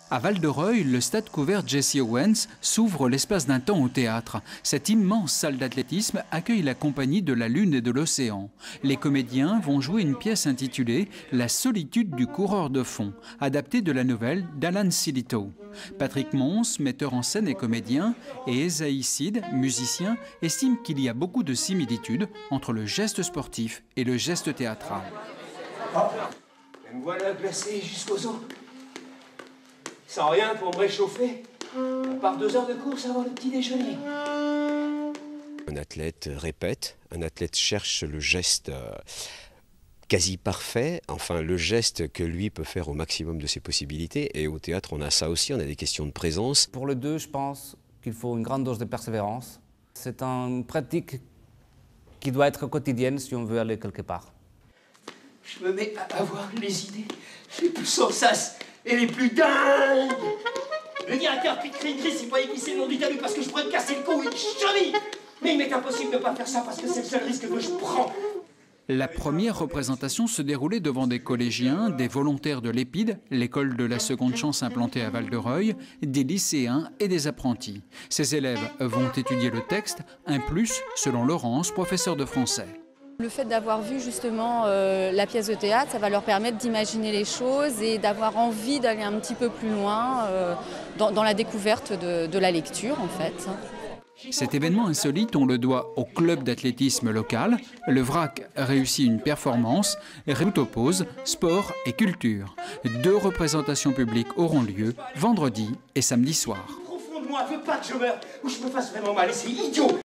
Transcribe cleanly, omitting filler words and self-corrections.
À Val-de-Reuil, le stade couvert Jesse Owens s'ouvre l'espace d'un temps au théâtre. Cette immense salle d'athlétisme accueille la compagnie de la Lune et de l'Océan. Les comédiens vont jouer une pièce intitulée « La solitude du coureur de fond », adaptée de la nouvelle d'Alan Sillitoe. Patrick Mons, metteur en scène et comédien, et Esaïe Sid, musicien, estiment qu'il y a beaucoup de similitudes entre le geste sportif et le geste théâtral. Oh, me voilà glacé jusqu'aux os. Sans rien pour me réchauffer, à part 2 heures de course avant le petit déjeuner. Un athlète répète, un athlète cherche le geste quasi parfait, enfin le geste que lui peut faire au maximum de ses possibilités. Et au théâtre, on a ça aussi, on a des questions de présence. Pour le 2, je pense qu'il faut une grande dose de persévérance. C'est une pratique qui doit être quotidienne si on veut aller quelque part. Je me mets à avoir les idées les plus sans sas et les plus dingues. Le directeur Pitt-Gris, il croyait qu'il sait le nom du talus parce que je pourrais me casser le cou une cheville. Mais il m'est impossible de ne pas faire ça parce que c'est le seul risque que je prends. La première représentation se déroulait devant des collégiens, des volontaires de l'Épide, l'école de la seconde chance implantée à Val-de-Reuil, des lycéens et des apprentis. Ces élèves vont étudier le texte, un plus selon Laurence, professeure de français. Le fait d'avoir vu justement la pièce de théâtre, ça va leur permettre d'imaginer les choses et d'avoir envie d'aller un petit peu plus loin dans la découverte de la lecture en fait. Cet événement insolite, on le doit au club d'athlétisme local. Le VRAC réussit une performance, tout oppose sport et culture. 2 représentations publiques auront lieu vendredi et samedi soir. Au fond de moi, je veux pas que je meure ou je me fasse vraiment mal et c'est idiot.